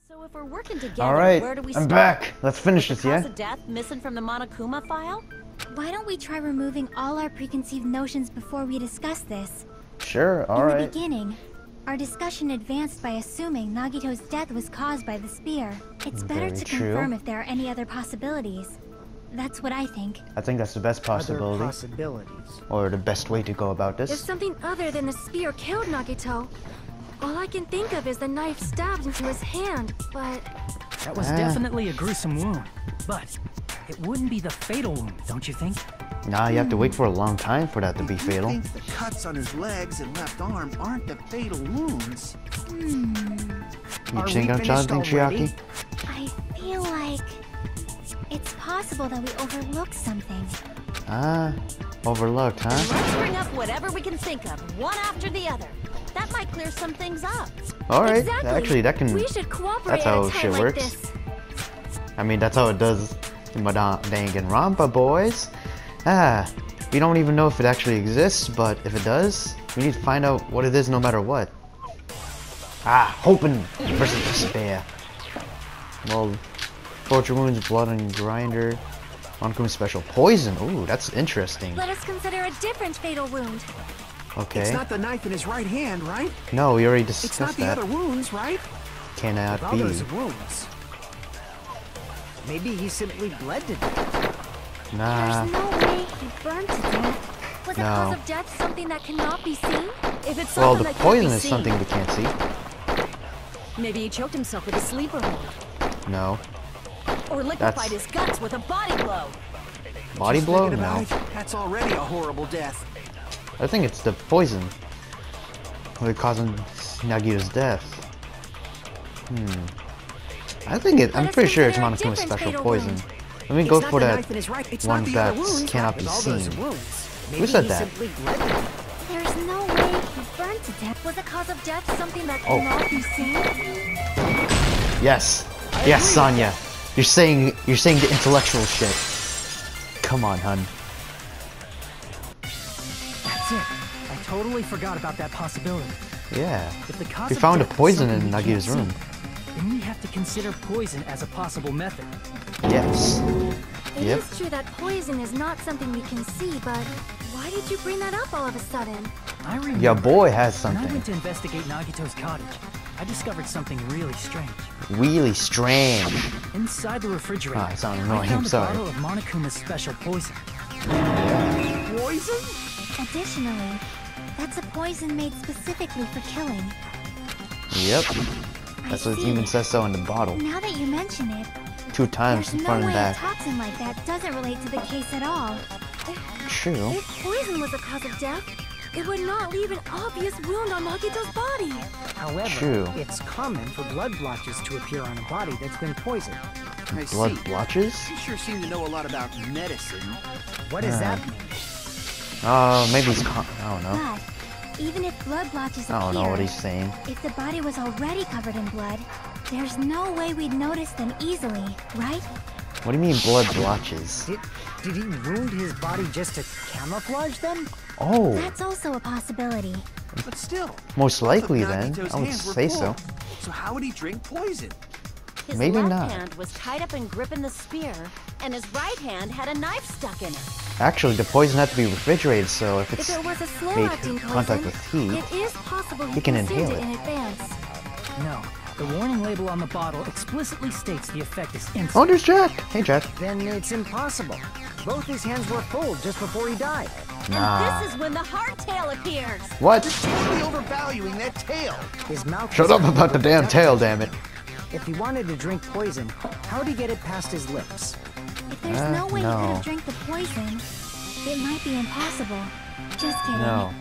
So if we're working together, Alright, where do we I'm start? back. Let's finish The this, yeah? cause of death missing from the Monokuma file? Why don't we try removing all our preconceived notions before we discuss this? Sure, In the alright. beginning, our discussion advanced by assuming Nagito's death was caused by the spear. It's better Very to true. confirm if there are any other possibilities. That's what I think. I think that's the best Other possibility. possibilities. Or the best way to go about If this. something other than the spear killed Nagito, all I can think of is the knife stabbed into his hand, but... That was definitely a gruesome wound, but it wouldn't be the fatal wound, don't you think? Nah, you have to wait for a long time for that to be He fatal. thinks the cuts on his legs and left arm aren't the fatal wounds. You Are think we I'm finished something, already? Chiaki? I feel like it's possible that we overlooked something. Ah, overlooked, huh? Let's bring up whatever we can think of, one after the other. That might clear some things up. Alright, Exactly. actually that can... We should cooperate That's how at a time shit like works. this. I mean, that's how it does in Danganronpa, boys. Ah, we don't even know if it actually exists, but if it does, we need to find out what it is no matter what. Ah, hoping versus despair. Well, torture wounds, blood and grinder. Oncoming special poison. Ooh, that's interesting. Let us consider a different fatal wound. Okay. It's not the knife in his right hand, right? No, we already It's not discussed the that. other wounds, right? Cannot All be. those wounds. Maybe he simply bled to death. Nah. There's no way he burned to death. Was the No. cause of death something that cannot be seen? If it's Well, something the that can't poison be is seen, something we can't see. Maybe he choked himself with a sleeper hold, No. or liquefied That's- his guts with a body blow. Body Just blow? thinking No. about it, that's already a horrible death. I think it's the poison. What causing Nagito's death. I think it. I'm Let us pretty sure it's consider a Monokuma's different special fatal poison. wound. Let me It's go not for the that knife in his right. It's one not the other that wounds. cannot be With all those seen. wounds. Maybe said he that? simply bled to death. There's no way he burned to death. Was the cause of death something that Oh. cannot be seen? Yes. Yes, Sonya. You're saying the intellectual shit. Come on, hun. That's it. I totally forgot about that possibility. Yeah. If the cause We of found a death is poison something in we Nagito's can't room. see, then we have to consider poison as a possible method. Yes. It Yep. is true that poison is not something we can see, but why did you bring that up all of a sudden? I remember Your boy has when I something went to investigate Nagito's cottage, I discovered something really strange. really strange. Inside the refrigerator, Ah, it sounded I annoying, found a sorry. bottle of Monokuma's special poison. Poison? Additionally, that's a poison made specifically for killing. Yep. I That's what it see. even says so in the bottle. Now that you mention it, 2 times there's in no front and way a back. toxin like that doesn't relate to the case at all. True. If poison was the cause of death, it would not leave an obvious wound on Nagito's body. However, True. it's common for blood blotches to appear on a body that's been poisoned. I Blood see. blotches? You sure seem to know a lot about medicine. What does that mean? Maybe he's I don't know. But even if blood blotches I don't know what appear, he's saying. if the body was already covered in blood, there's no way we'd notice them easily, right? What do you mean blood blotches? Did he wound his body just to camouflage them? Oh, That's also a possibility. But still, most likely both of then. Nagito's I would hands were say full. so. So how would he drink poison? His Maybe left not. hand was tied up and gripping the spear, and his right hand had a knife stuck in it. Actually, the poison had to be refrigerated, so if If it's it was a made slow-acting contact poison, with heat, it is possible he he can consumed inhale it it. in advance. No, the warning label on the bottle explicitly states the effect is instant. Oh, there's Jack. Hey, Jack. Then it's impossible. Both his hands were full just before he died. Nah. And this is when the hardtail appears. What? Totally overvaluing that tail. His mouth Shut was up about the damn tail, damn it. If he wanted to drink poison, how'd he get it past his lips? If there's no way he no. could have drank the poison, it might be impossible. Just kidding. No.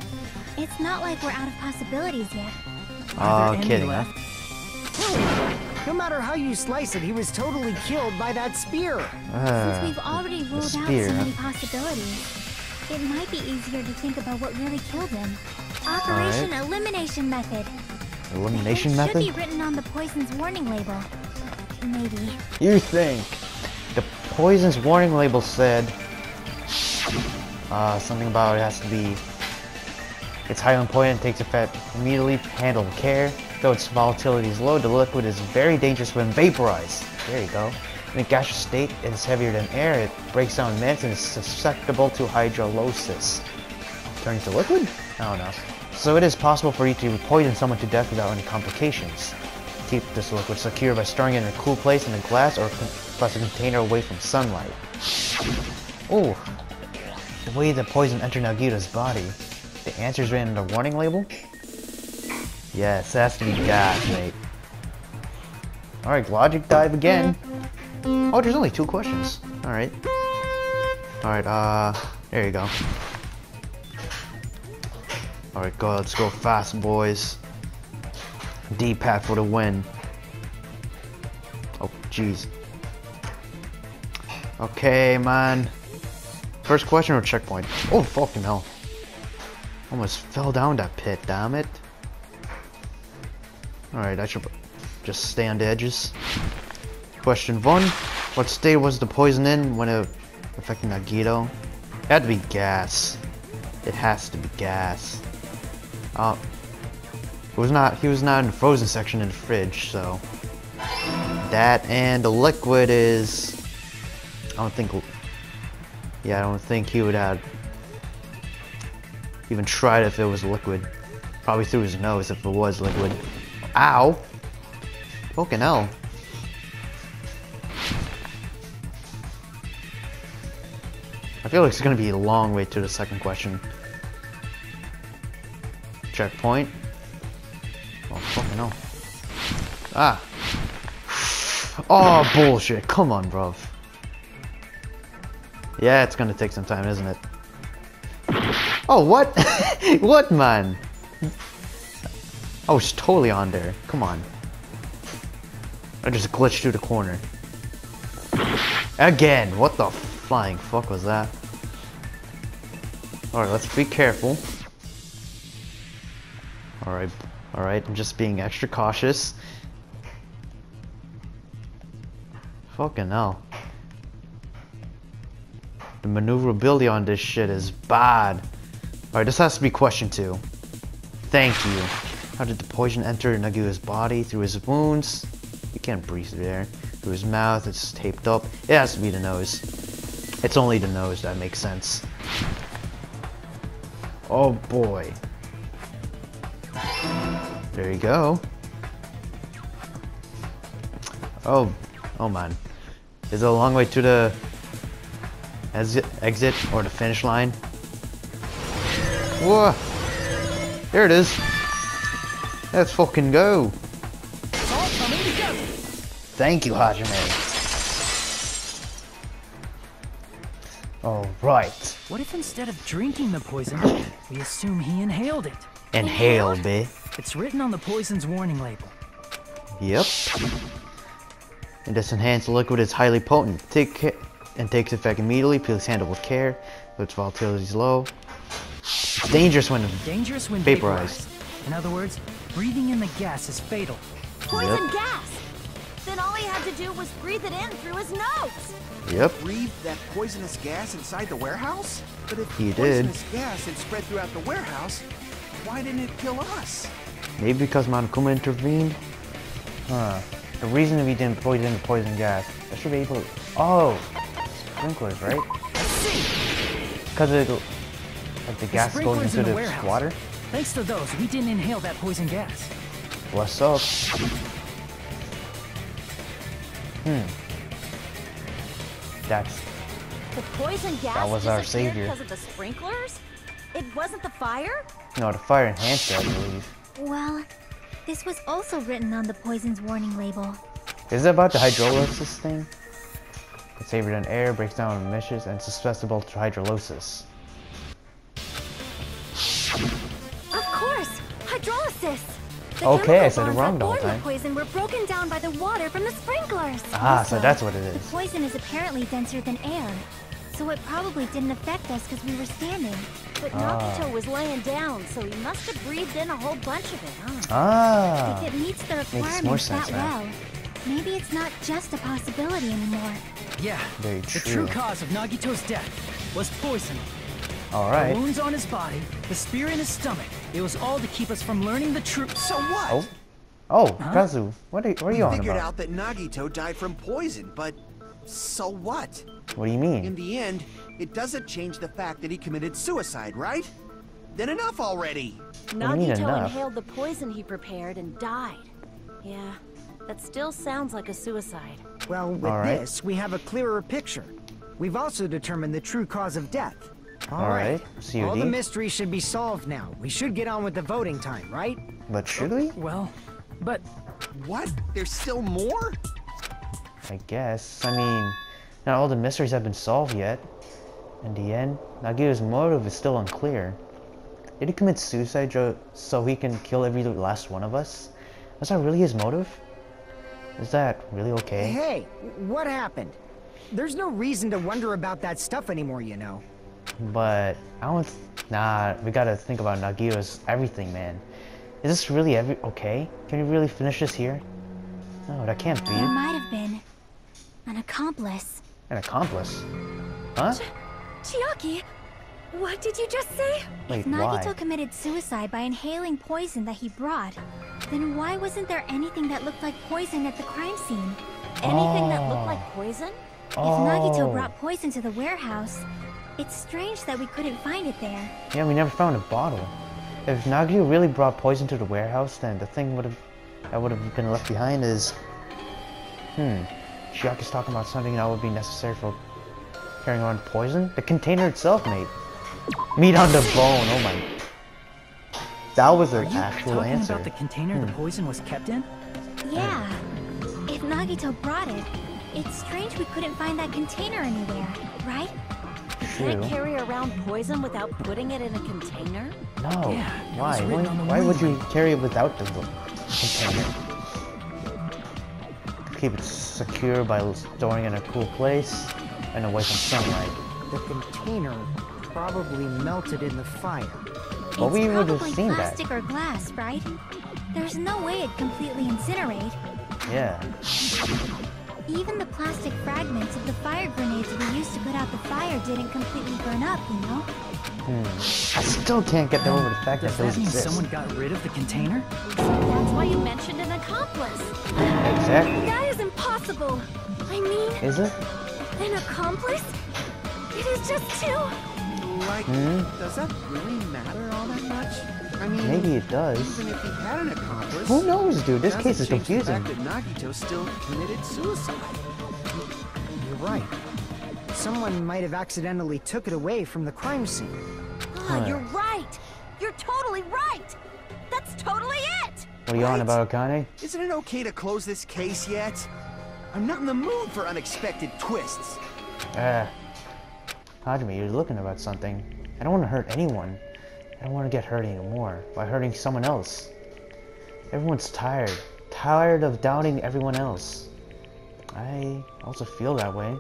It's not like we're out of possibilities yet. Are Oh, there any kidding, huh? left? No matter how you slice it, he was totally killed by that spear. Since we've already ruled out spear, so huh? many possibilities, it might be easier to think about what really killed him. Operation Elimination Method. Elimination It method? should be written on the poison's warning label. Maybe. You think? The poison's warning label said something about it has to be. It's highly important, takes effect immediately, handle with care. Though its volatility is low, the liquid is very dangerous when vaporized. There you go. In a gaseous state, it is heavier than air. It breaks down in minutes and is susceptible to hydrolysis. Turning to liquid? I don't know. So it is possible for you to poison someone to death without any complications. Keep this liquid secure by storing it in a cool place in a glass or plastic container away from sunlight. Oh, the way the poison entered Nagito's body. The answer is written in the warning label? Yes, it has to be gas, mate. Alright, logic dive again. Oh, there's only 2 questions. Alright. Alright, there you go. Alright, go, let's go fast, boys. D-pad for the win. Oh, jeez. Okay, man. First question or checkpoint? Oh, fucking hell. Almost fell down that pit, damn it. Alright, I should just stay on the edges. Question 1. What state was the poison in when it affected Nagito? It had to be gas. It has to be gas. He was not in the frozen section in the fridge, so that, and the liquid is, I don't think he would have even tried if it was liquid. Probably through his nose if it was liquid. Ow! Fucking hell. I feel like it's gonna be a long way to the second question. Checkpoint. Oh, fucking hell. Ah! Oh, bullshit. Come on, bruv. Yeah, it's gonna take some time, isn't it? Oh, what? What, man? I was totally on there. Come on. I just glitched through the corner. Again! What the flying fuck was that? Alright, let's be careful. Alright, I'm just being extra cautious. Fucking hell. The maneuverability on this shit is bad. Alright, this has to be question 2. Thank you. How did the poison enter Nagito's body? Through his wounds? You can't breathe through there. Through his mouth, it's taped up. It has to be the nose. It's only the nose that makes sense. Oh boy. There you go. Oh man. Is it a long way to the exit or the finish line? Whoa! There it is. Let's fucking go. It's all coming together. Thank you, Hajime. Alright. What if instead of drinking the poison, we assume he inhaled it? Inhale, bae. It's written on the poison's warning label. Yep. And this enhanced liquid is highly potent. Takes effect immediately. Please handle with care. Its volatility is low. It's dangerous when vaporized. In other words, breathing in the gas is fatal. Poison gas! Then all he had to do was breathe it in through his nose! Yep. Breathe that poisonous gas inside the warehouse? But if He did. poisonous gas had spread throughout the warehouse, why didn't it kill us? Maybe because Monokuma intervened? Huh. The reason we didn't poison the poison gas. I should be able to... Oh! Sprinklers, right? Because like the gas goes into the water? Thanks to those, we didn't inhale that poison gas. What's up? That's... The poison gas That was our disappeared savior. because of the sprinklers? It wasn't the fire? No, the fire enhanced it, I believe. Well, this was also written on the poison's warning label. Is it about the hydrolysis thing? It's heavier than air, breaks down in meshes, and susceptible to hydrolysis. Of course! Hydrolysis! The Okay, I chemical said it bonds wrong that the whole form time. the poison were broken down by the water from the sprinklers. Ah, Also, so that's what it The is. poison is apparently denser than air, so it probably didn't affect us because we were standing. But Nagito was laying down, so he must have breathed in a whole bunch of it, huh? Ah! If it meets the more requirements sense that now. well, maybe it's not just a possibility anymore. Yeah, Very the true. true cause of Nagito's death was poisoning. The Alright. wounds on his body, the spear in his stomach, it was all to keep us from learning the truth. So what? Oh. Oh, Kazu, what are you on Figured about? out that Nagito died from poison, but so what? What do you mean? In the end, it doesn't change the fact that he committed suicide, right? Then enough already. do you mean Nagito enough? inhaled the poison he prepared and died. Yeah, that still sounds like a suicide. Well, with Alright. this, we have a clearer picture. We've also determined the true cause of death. Alright, All the COD. mysteries should be solved now. We should get on with the voting time, right? But should we? Well, but What? There's still more? I guess. I mean, not all the mysteries have been solved yet. In the end, Nagito's motive is still unclear. Did he commit suicide so he can kill every last one of us? Was that really his motive? Is that really okay? Hey, what happened? There's no reason to wonder about that stuff anymore, you know. But I don't. Nah, we gotta think about Nagito's everything, man. Is this really okay? Can we really finish this here? No, that can't be. There might have been an accomplice. An accomplice? Huh? Chiaki, what did you just say? Wait, If Nagito why? committed suicide by inhaling poison that he brought, then why wasn't there anything that looked like poison at the crime scene? Anything that looked like poison? If Nagito Oh. brought poison to the warehouse, it's strange that we couldn't find it there. Yeah, we never found a bottle. If Nagito really brought poison to the warehouse, then the thing would have been left behind is... Chiaki's talking about something that would be necessary for carrying on poison? The container itself, mate. Meat on the bone, oh my... That was an are you actual talking answer. about the container the poison was kept in? Yeah. If Nagito brought it, it's strange we couldn't find that container anywhere, right? Can't True. carry around poison without putting it in a container? No, Yeah, it why? was written on the Why would you wall. carry it without the container? Keep it secure by storing it in a cool place and away from sunlight. The container probably melted in the fire. Well, we It's would have probably seen that. plastic or glass, right? There's no way it'd completely incinerate. Yeah. Even the plastic fragments of the fire grenades we used to put out the fire didn't completely burn up, you know? I still can't get over the fact Does that those that mean exist. someone got rid of the container? That's why you mentioned an accomplice. Exactly. That is impossible. I mean, Is it? an accomplice? It is just two. Like, does that really matter all that much? I mean, Maybe it does. even if he had an accomplice, Who knows, dude? This doesn't case is change the confusing. fact that Nagito still committed suicide. You're right. Someone might have accidentally took it away from the crime scene. Ah, you're right. You're totally right. That's totally it. What are you on Right? about, Akane? Isn't it okay to close this case yet? I'm not in the mood for unexpected twists. Hajime, you're looking about something. I don't want to hurt anyone. I don't want to get hurt anymore by hurting someone else. Everyone's tired. Tired of doubting everyone else. I also feel that way.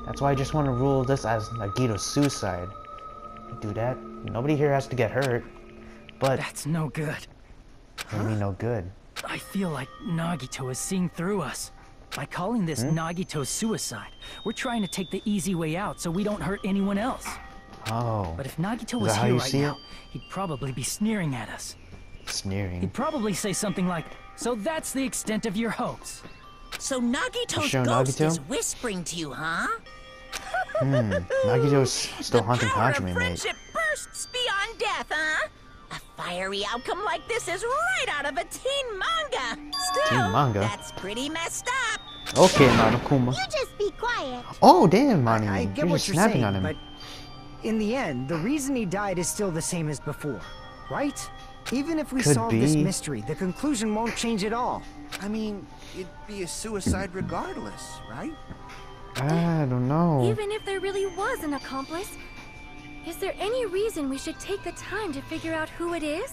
That's why I just want to rule this as Nagito's suicide. If I do that, nobody here has to get hurt. But That's no good. I mean no good. I feel like Nagito is seeing through us. By calling this Nagito's suicide, we're trying to take the easy way out so we don't hurt anyone else. Oh, But if Nagito Is was that how here you right see now, it? he'd probably be sneering at us. sneering. He'd probably say something like, "So that's the extent of your hopes." So Nagito's Show ghost Nagito? is whispering to you, huh? Nagito's still haunting The power Hajime, of mate. friendship bursts beyond death, huh? A fiery outcome like this is right out of a teen manga. Still, Teen manga? that's pretty messed up. Okay, Monokuma. You just be quiet. Oh, damn, Mani. I You're get what just you're snapping saying, on him. but in the end, the reason he died is still the same as before, right? Even if we Could solve this be. mystery, the conclusion won't change at all. I mean, it'd be a suicide regardless, right? I don't know. Even if there really was an accomplice, is there any reason we should take the time to figure out who it is?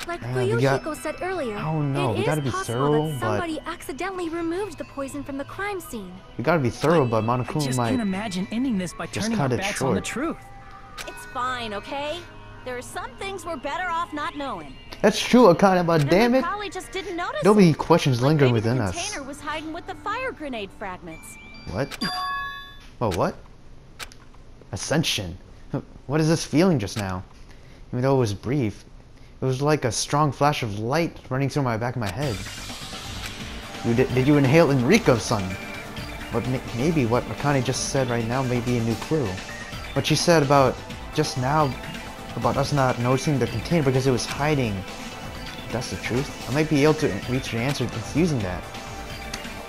Like we got- Fuyuhiko said earlier, I don't know, it we is gotta be possible thorough, that but- somebody accidentally removed the poison from the crime scene. We gotta be thorough, but I Monokuma just might. can't imagine ending this by just turning cut our it backs on the short. truth. It's fine, okay? There are some things we're better off not knowing. That's true, Akane, but And damn we it. probably just didn't notice There'll be it. questions Like lingering maybe within the us. container was hiding with the fire grenade fragments. What? Oh, what? Ascension. What is this feeling just now? Even though it was brief, it It was like a strong flash of light running through my back of my head. Did you inhale Enrico-san? But maybe what Akane just said right now may be a new clue. What she said about just now, about us not noticing the container because it was hiding. If that's the truth. I might be able to reach the answer using that.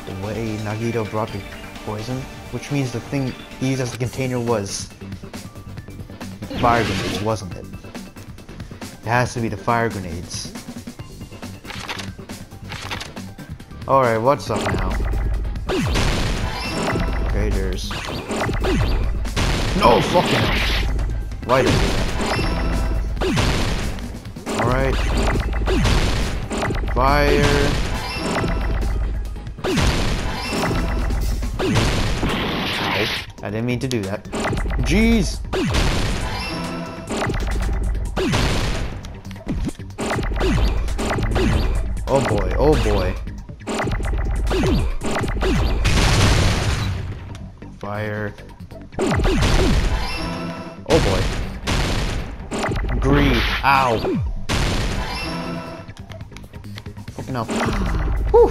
The way Nagito brought the poison, which means the thing he used as the container was fire grenades, wasn't it? It has to be the fire grenades. Alright, what's up now? Okay, there's... No fucking hell! Why did I do that? Alright. Fire. Ow. I didn't mean to do that. Jeez! Oh boy, oh boy. Fire. Oh boy. Greed. Ow. Fucking hell. Whew.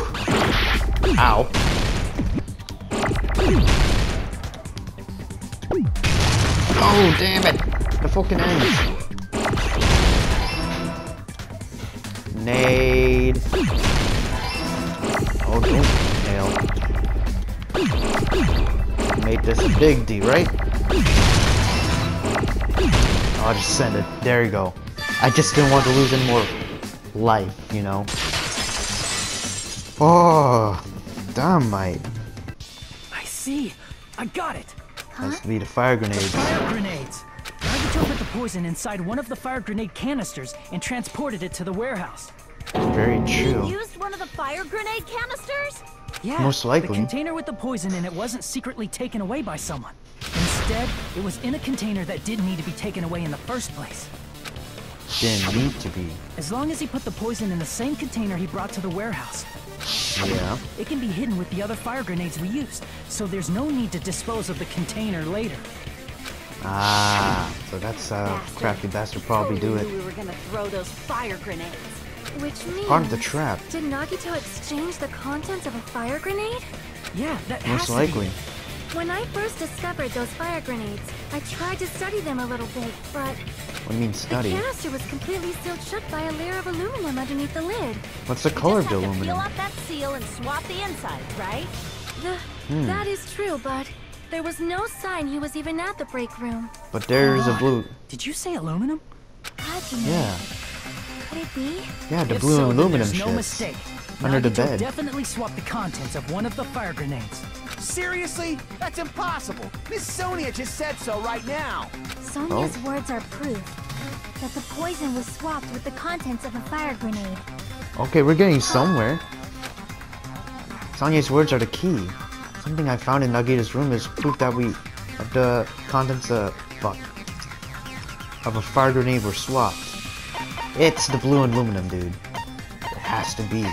Ow. Oh, damn it. The fucking ends. Nade. Oh, don't nail. Made this a big D, right? I'll just send it. There you go. I just didn't want to lose any more life, you know? Oh, dynamite. I see. I got it. Has to be the fire grenades. Fire grenades. Nagito put the poison inside one of the fire grenade canisters and transported it to the warehouse. Very true. He used one of the fire grenade canisters? Yeah, most likely. The container with the poison in it wasn't secretly taken away by someone. Instead, it was in a container that didn't need to be taken away in the first place. Didn't need to be. As long as he put the poison in the same container he brought to the warehouse. Yeah. It can be hidden with the other fire grenades we used, so there's no need to dispose of the container later. Ah, so that's crafty bastard probably do it. We were gonna throw those fire grenades. Which means... Part of the trap. Did Nagito exchange the contents of a fire grenade? Yeah, that has Most to likely. be. When I first discovered those fire grenades, I tried to study them a little bit, but What do you mean study? the canister was completely sealed shut by a layer of aluminum underneath the lid. What's the color of Just the have to peel aluminum? off that seal and swap the inside, right? That is true, but there was no sign he was even at the break room. But there's a blue. Did you say aluminum? How'd you know? Yeah. Could it be? Yeah, the If blue so, then aluminum there's no shit. mistake. Under the Nagito bed. definitely swapped the contents of one of the fire grenades. Seriously? That's impossible. Miss Sonia just said so right now. Sonia's words are proof that the poison was swapped with the contents of a fire grenade. Okay, we're getting somewhere. Sonia's words are the key. Something I found in Nagita's room is proof that the contents of a fire grenade were swapped. It's the blue aluminum, dude. It has to be.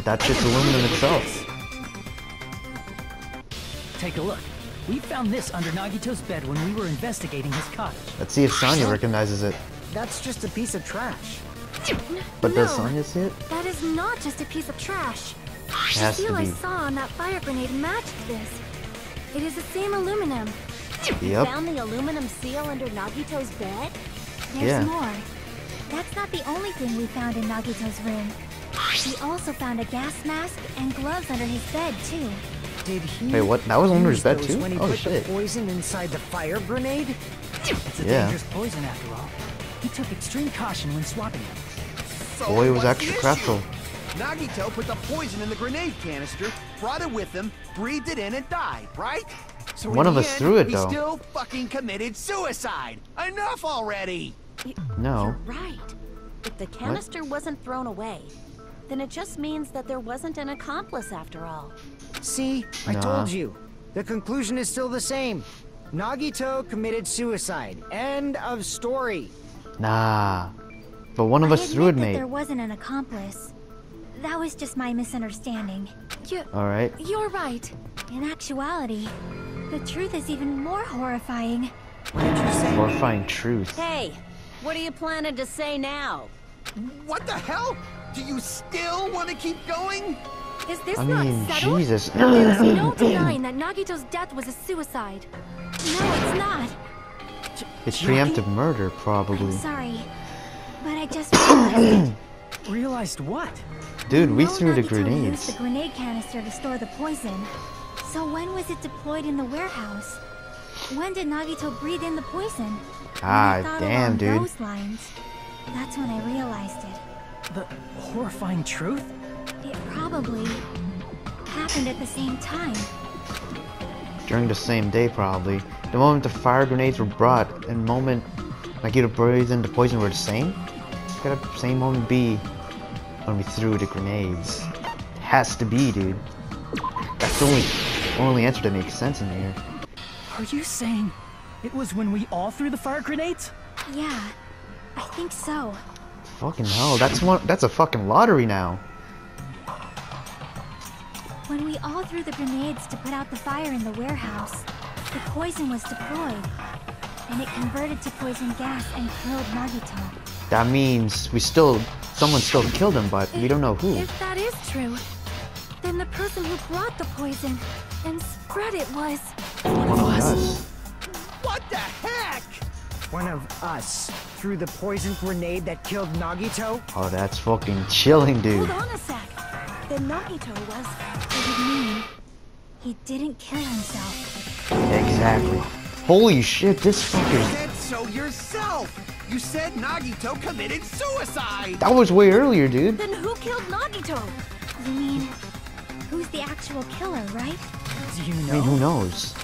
That shit's aluminum itself. Take a look. We found this under Nagito's bed when we were investigating his cottage. Let's see if Sonia recognizes it. That's just a piece of trash. But does No. Sonia see it? That is not just a piece of trash. It The has seal to I be. saw on that fire grenade matched this. It is the same aluminum. Yep. Found the aluminum seal under Nagito's bed? There's Yeah. more. That's not the only thing we found in Nagito's room. We also found a gas mask and gloves under his bed, too. Did he Wait, what? That was under his use bed those too? when he Oh, put shit. the poison inside the fire grenade? It's a Yeah. dangerous poison after all. He took extreme caution when swapping them. So Boy, it was what's the extra issue? crapful. Nagito put the poison in the grenade canister, brought it with him, breathed it in, and died, right? So One in of the us end, threw it, he though. still fucking committed suicide. Enough already. No. You're right. If the canister wasn't thrown away, then it just means that there wasn't an accomplice after all. See, I Nah. told you. The conclusion is still the same. Nagito committed suicide. End of story. Nah. But one of I us threw it, admit that mate. there wasn't an accomplice. That was just my misunderstanding. Alright. You're right. In actuality, the truth is even more horrifying. What did you say? Horrifying truth. Hey, What are you planning to say now? What the hell? Do you still want to keep going? Is this I not mean, settled? Jesus. There's no denying that Nagito's death was a suicide. No, it's not. It's preemptive murder, probably. Sorry, but I just realized. Realized what? Dude, we No, threw the Nagito grenades. used the grenade canister to store the poison. So when was it deployed in the warehouse? When did Nagito breathe in the poison? When I thought Damn, along dude. those lines, that's when I realized it. The horrifying truth? It probably happened at the same time. During the same day, probably. The moment the fire grenades were brought, and the moment Nagito breathed in the poison were the same? Could the same moment be when we threw the grenades? It has to be, dude. That's the only answer that makes sense in here. Are you saying it was when we all threw the fire grenades? Yeah, I think so. Fucking hell, that's a fucking lottery now. When we all threw the grenades to put out the fire in the warehouse, the poison was deployed, and it converted to poison gas and killed Nagito. That means someone still killed him, but we don't know who. If that is true, then the person who brought the poison and spread it was... One of us. What the heck? One of us threw the poison grenade that killed Nagito? Oh, that's fucking chilling, dude. Hold on a sec. Then Nagito was... What did it mean? He didn't kill himself. Exactly. Holy shit, this You fucking... said so yourself. You said Nagito committed suicide. That was way earlier, dude. Then who killed Nagito? You mean, who's the actual killer, right? Do you I know? mean, who knows?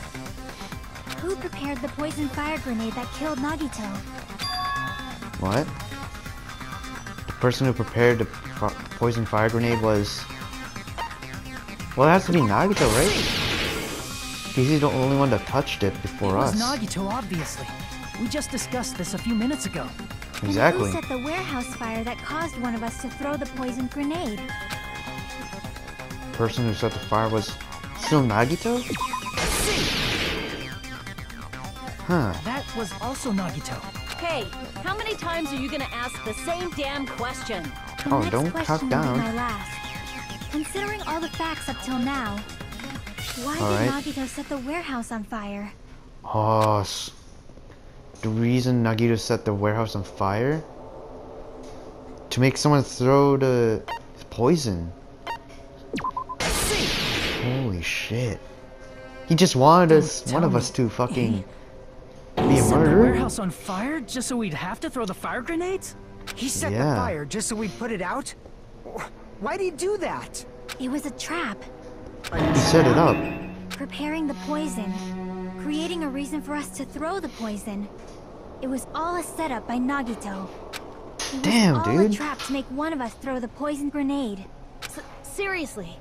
Who prepared the poison fire grenade that killed Nagito? What? The person who prepared the poison fire grenade was... Well, it has to be Nagito, right? Because he's the only one that touched it before It was us. Nagito, obviously. We just discussed this a few minutes ago. Exactly. And who set the warehouse fire that caused one of us to throw the poison grenade? The person who set the fire was still Nagito? Huh. That was also Nagito. Hey, how many times are you gonna ask the same damn question? The Oh, next don't question cut will be down. my last. Considering all the facts up till now, why Alright. did Nagito set the warehouse on fire? Oh, the reason Nagito set the warehouse on fire? To make someone throw the poison. Holy shit. He just wanted one of us to fucking be a Set the murderer? warehouse on fire just so we'd have to throw the fire grenades? He set the Yeah. fire just so we'd put it out? Why'd he do that? It was a trap, He set it up. preparing the poison, creating a reason for us to throw the poison. It was all a setup by Nagito. It was Damn, all dude. a trap to make one of us throw the poison grenade. Seriously,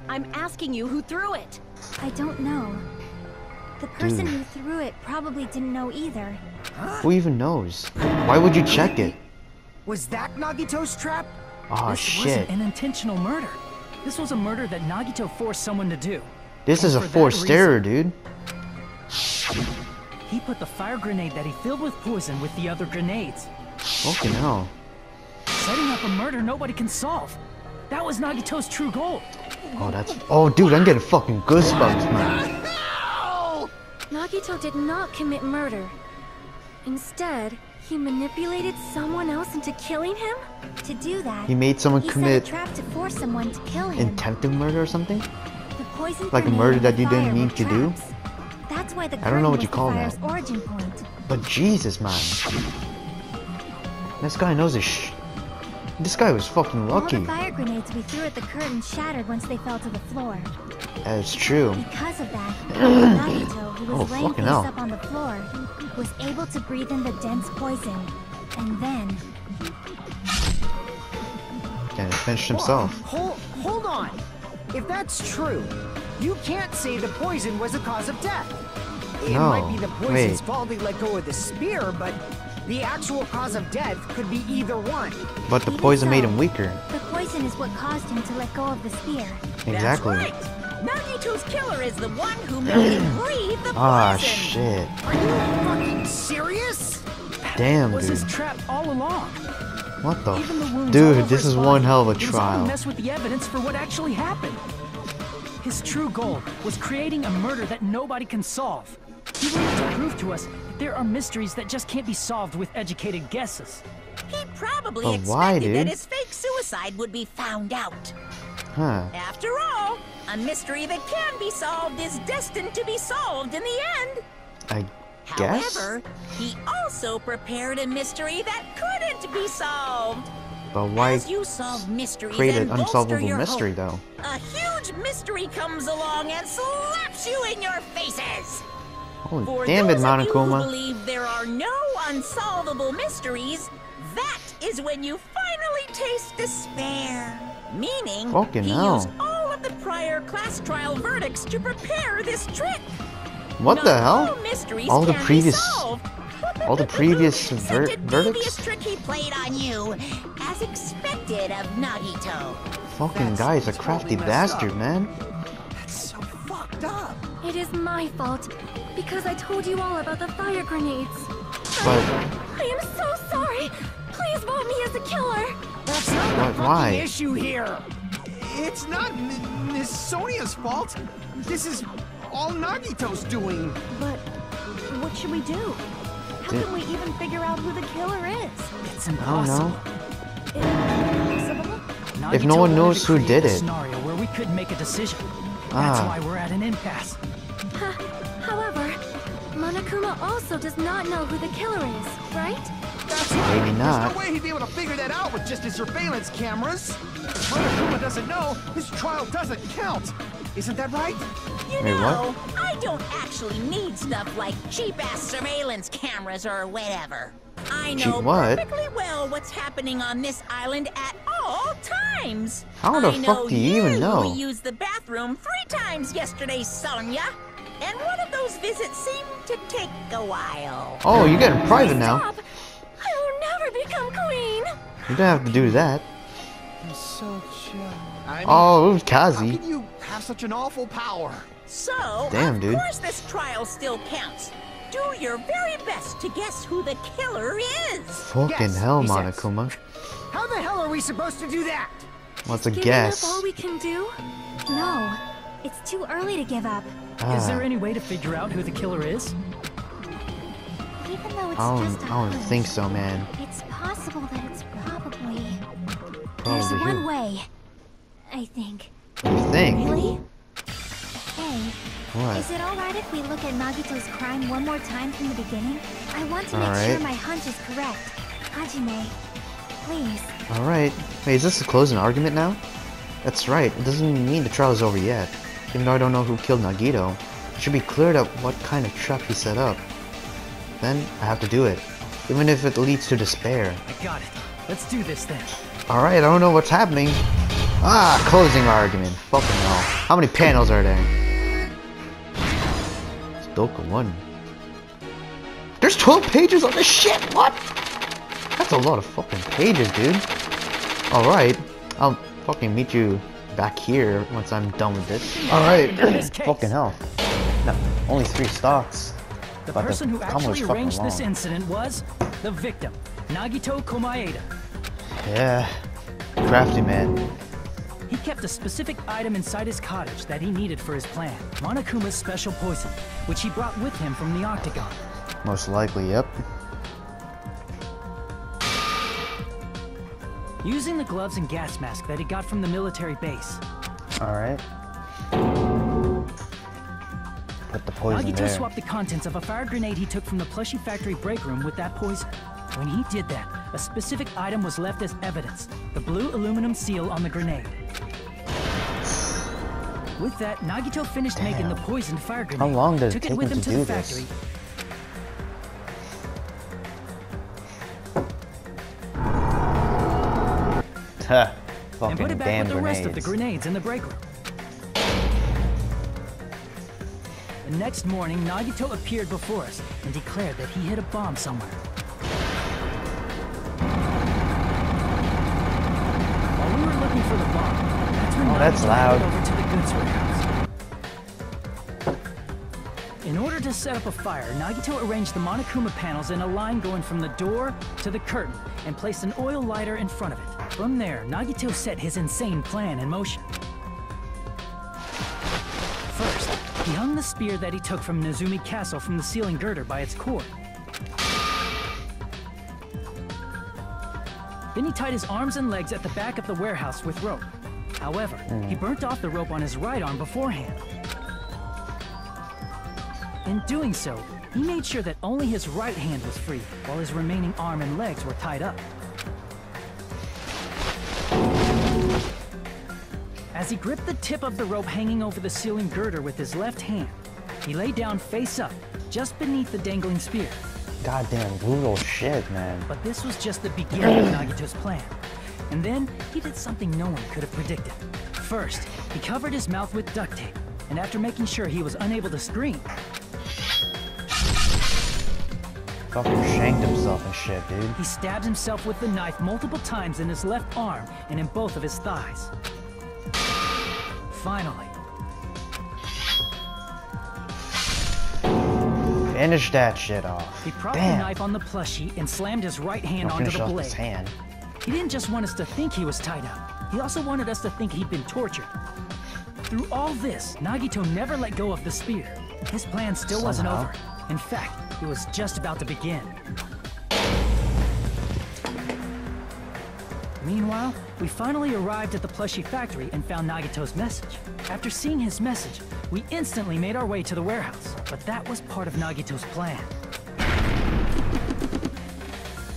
I'm asking you who threw it. I don't know. The person Dude. who threw it probably didn't know either. Who even knows? Why would you check it? Was that Nagito's trap? Oh This shit. wasn't an intentional murder. This was a murder that Nagito forced someone to do. This is a for that forced reason- error, dude. He put the fire grenade that he filled with poison with the other grenades. Fucking hell. Setting up a murder nobody can solve. That was Nagito's true goal. Oh, that's... Oh, dude, I'm getting fucking goosebumps, man. Nagito did not commit murder. Instead, he manipulated someone else into killing him? To do that, He made someone he commit set a trap to force someone to kill him. intentive murder or something? The poison Like a grenade murder and that the you didn't fire mean were to do? traps. That's why the I don't know curtain what you was call the that. fire's origin point. But Jesus, man. This guy knows his This guy was fucking All lucky. the fire grenades we threw at the curtain shattered once they fell to the floor. That's true. Because of that, Nagito, who was Oh, laying fucking face hell. up on the floor, was able to breathe in the dense poison. And then, And he finished himself. Hold on. If that's true, you can't say the poison was the cause of death. It No, might be the poison's wait. fault they let go of the spear, but the actual cause of death could be either one. But the Even poison made so, him weaker. the poison is what caused him to let go of the spear. Exactly. That's right. Nagito's killer is the one who made him breathe the poison. Ah, shit. Are you fucking serious? Damn, was dude. his trap all along. What the? Even the wounds all Dude, over this his is one body, hell of a it was all trial. mess with the evidence for what actually happened. His true goal was creating a murder that nobody can solve. He wanted to prove to us that there are mysteries that just can't be solved with educated guesses. He probably But why, expected that dude? his fake suicide would be found out. Huh. After all, a mystery that can be solved is destined to be solved in the end. I guess? However, he also prepared a mystery that couldn't be solved. But why As you solve mysteries create and an bolster unsolvable your mystery, hope, though? a huge mystery comes along and slaps you in your faces. Oh, For damn it, those of you who Monokuma. believe there are no unsolvable mysteries, that is when you finally taste despair. Meaning, Fucking he hell. used all of the prior class trial verdicts to prepare this trick. What Not the hell? all mysteries All the can be previous- solved. all the previous Such a devious verdicts? trick he played on you, as expected of Nagito. Fucking guy's a crafty bastard, man. That's so fucked up. It is my fault. Because I told you all about the fire grenades. But I am so sorry. Please vote me as a killer. That's not What- the why? fucking issue here. It's not Miss Sonia's fault. This is all Nagito's doing. But what should we do? How Dude. can we even figure out who the killer is? It's I don't impossible. know. Impossible? If no Nagito one wanted knows to who create did a it. scenario where we couldn't make a decision. That's Ah. why we're at an impasse. However, Monokuma also does not know who the killer is, right? That's right. Maybe not. There's no way he'd be able to figure that out with just his surveillance cameras. If Monokuma doesn't know, his trial doesn't count. Isn't that right? You Wait, know, I don't actually need stuff like cheap-ass surveillance cameras or whatever. I know Cheap what? perfectly well what's happening on this island at all times. How the I know fuck do you even know? You used the bathroom 3 times yesterday, Sonia. And one of those visits seemed to take a while. Oh, you're getting private now. Stop! I will never become queen. You don't have to do that. I'm so chill. I mean, Oh, it was how Kazi. can you have such an awful power? So, Damn, of dude. course this trial still counts. Do your very best to guess who the killer is. Fucking Yes, hell, he says. Monokuma. How the hell are we supposed to do that? What's a Giving guess? up all we can do? No, it's too early to give up. Is there Ah, any way to figure out who the killer is? Even though it's I just a don't hunch, think so, man. it's possible that it's probably... Probably There's one who? way, I think. You think? Really? Hey, What? is it alright if we look at Nagito's crime one more time from the beginning? I want to make sure Alright. my hunch is correct. Hajime, please. Alright. Wait, is this a closing argument now? That's right. It doesn't even mean the trial is over yet. Even though I don't know who killed Nagito, it should be cleared up what kind of trap he set up. Then I have to do it. Even if it leads to despair. I got it. Let's do this then. Alright, I don't know what's happening. Ah, closing argument. Fucking hell. How many panels are there? Stoka 1. There's 12 pages on this shit! What? That's a lot of fucking pages, dude. Alright. I'll fucking meet you back here once I'm done with this. Alright. this case. Fucking hell. No, only 3 stocks. The But the person who combo is actually fucking arranged this long. incident was the victim, Nagito Komaeda. Yeah. Crafty man. He kept a specific item inside his cottage that he needed for his plan, Monokuma's special poison, which he brought with him from the Octagon. Most likely, yep. Using the gloves and gas mask that he got from the military base, Alright. Put the poison Nagito there. swapped the contents of a fire grenade he took from the plushie factory break room with that poison. When he did that, a specific item was left as evidence, the blue aluminum seal on the grenade. With that, Nagito finished making the poisoned fire grenade. How long did it took take it with him him to to the do this? factory. Ha. And Fucking put it back damn with the rest of the grenades. grenades in the break room. The next morning, Nagito appeared before us and declared that he hid a bomb somewhere. While we were looking for the bomb, that's when Oh, that's Nagito loud. headed over to the goods warehouse. In order to set up a fire, Nagito arranged the Monokuma panels in a line going from the door to the curtain and placed an oil lighter in front of it. From there, Nagito set his insane plan in motion. First, he hung the spear that he took from Nezumi Castle from the ceiling girder by its cord. Then he tied his arms and legs at the back of the warehouse with rope. However, he burnt off the rope on his right arm beforehand. In doing so, he made sure that only his right hand was free, while his remaining arm and legs were tied up. As he gripped the tip of the rope hanging over the ceiling girder with his left hand, he lay down face up, just beneath the dangling spear. Goddamn brutal shit, man. But this was just the beginning of Nagito's plan. And then, he did something no one could have predicted. First, he covered his mouth with duct tape, and after making sure he was unable to scream, Fucking shanked himself and shit, dude. he stabbed himself with the knife multiple times in his left arm and in both of his thighs. Finally, Finish that shit off. he propped Damn. the knife on the plushie and slammed his right hand onto Finish the off blade. his hand. He didn't just want us to think he was tied up. He also wanted us to think he'd been tortured. Through all this, Nagito never let go of the spear. His plan still wasn't Somehow. over. In fact, it was just about to begin. Meanwhile, we finally arrived at the plushie factory and found Nagito's message. After seeing his message, we instantly made our way to the warehouse. But that was part of Nagito's plan.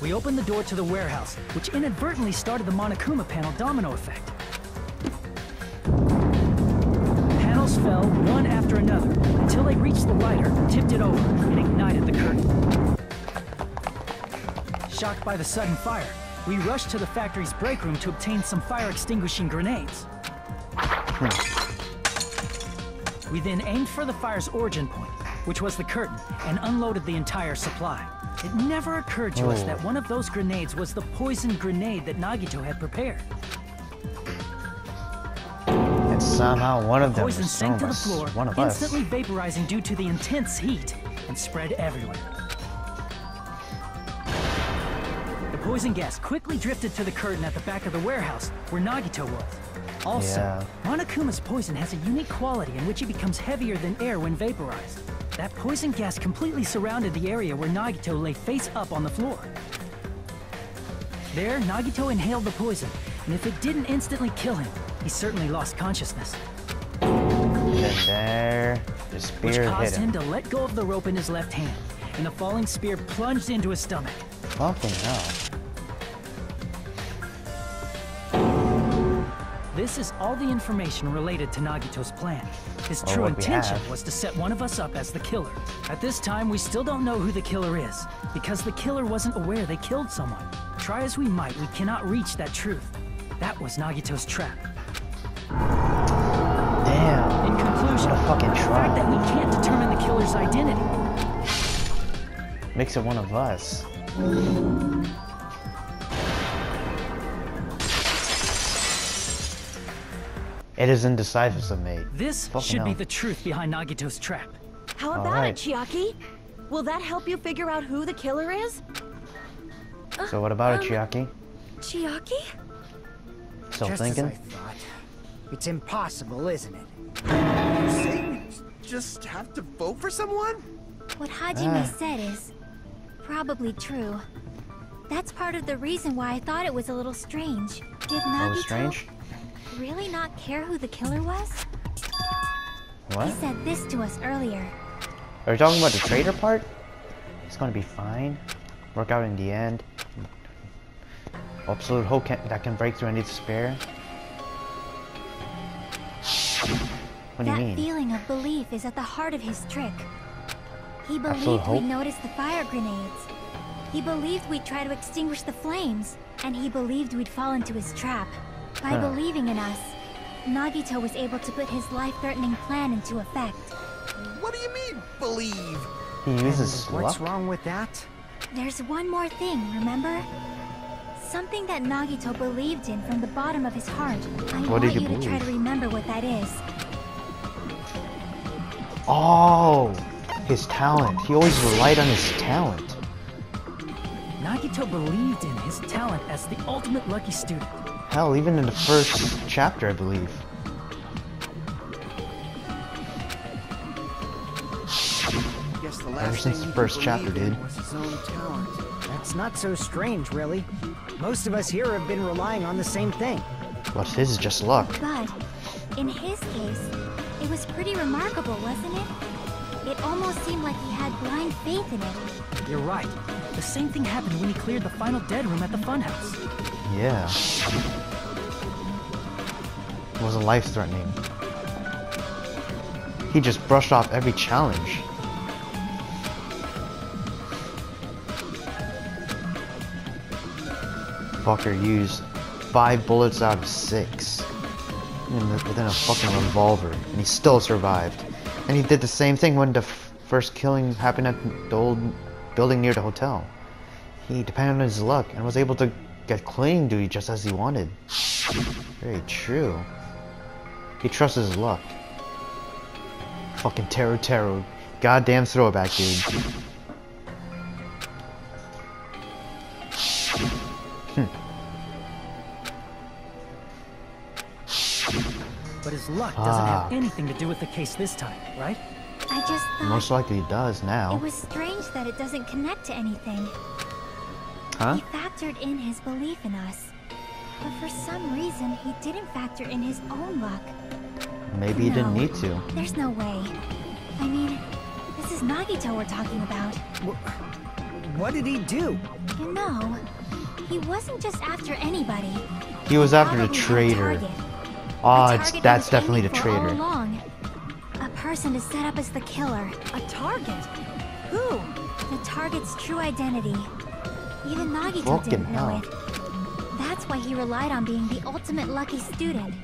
We opened the door to the warehouse, which inadvertently started the Monokuma panel domino effect. Panels fell one after another until they reached the lighter, tipped it over, and ignited the curtain. Shocked by the sudden fire, we rushed to the factory's break room to obtain some fire-extinguishing grenades. We then aimed for the fire's origin point, which was the curtain, and unloaded the entire supply. It never occurred to us that one of those grenades was the poison grenade that Nagito had prepared. And somehow one of them Poison was sank to the us. floor, One of us. instantly vaporizing due to the intense heat, and spread everywhere. The poison gas quickly drifted to the curtain at the back of the warehouse, where Nagito was. Also, Yeah. Monokuma's poison has a unique quality in which it becomes heavier than air when vaporized. That poison gas completely surrounded the area where Nagito lay face up on the floor. There, Nagito inhaled the poison, and if it didn't instantly kill him, he certainly lost consciousness. And there, the Which spear hit caused him him. to let go of the rope in his left hand, and the falling spear plunged into his stomach. Fucking hell. This is all the information related to Nagito's plan. His Or true what we intention have. was to set one of us up as the killer. At this time, we still don't know who the killer is, because the killer wasn't aware they killed someone. Try as we might, we cannot reach that truth. That was Nagito's trap. Damn. In conclusion, What a fucking the fact trap. that we can't determine the killer's identity Makes it one of us. It is indecisive, mate. This Fucking should be hell. the truth behind Nagito's trap. How about Alright. it, Chiaki? Will that help you figure out who the killer is? So what about it, Chiaki? Chiaki? Still Just thinking? as I thought. It's impossible, isn't it? You saying we just have to vote for someone? What Hajime said is probably true. That's part of the reason why I thought it was a little strange. Did That was Nagito strange. really not care who the killer was? What? He said this to us earlier. Are you talking about the traitor part? It's gonna be fine. Work out in the end. Absolute hope that can break through any despair. What do you That mean? feeling of belief is at the heart of his trick. He Absolute believed hope? we'd notice the fire grenades. He believed we'd try to extinguish the flames. And he believed we'd fall into his trap. By Huh. believing in us, Nagito was able to put his life-threatening plan into effect. What do you mean, believe? He uses What's luck? wrong with that? There's one more thing, remember? Something that Nagito believed in from the bottom of his heart. I What want did he you to try believe? to remember what that is. Oh! His talent. He always relied on his talent. Nagito believed in his talent as the ultimate lucky student. Hell, even in the first chapter, I believe. Guess the Ever last since thing the he first could chapter, believe in dude. was his own talent. That's not so strange, really. Most of us here have been relying on the same thing. But his is just luck. But in his case, it was pretty remarkable, wasn't it? It almost seemed like he had blind faith in it. You're right. The same thing happened when he cleared the final dead room at the funhouse. Yeah. It wasn't life-threatening. He just brushed off every challenge. Fucker used 5 bullets out of 6. Within a fucking revolver. And he still survived. And he did the same thing when the first killing happened at the old building near the hotel. He depended on his luck and was able to get cleaning duty just as he wanted. Very true. He trusts his luck. Fucking Taro. Goddamn throwback, dude. But his luck doesn't have anything to do with the case this time, right? I just thought Most likely he does now. it was strange that it doesn't connect to anything. Huh? He factored in his belief in us. But for some reason, he didn't factor in his own luck. Maybe he didn't No. need to. There's no way. I mean, this is Nagito we're talking about. What did he do? You know, he wasn't just after anybody. He was after the Probably had a traitor. target. Oh, A target he that's was definitely the aiming for all traitor. along. A person to set up as the killer. A target? Who? The target's true identity. Even Nagito Fucking didn't know hell. it. That's why he relied on being the ultimate lucky student,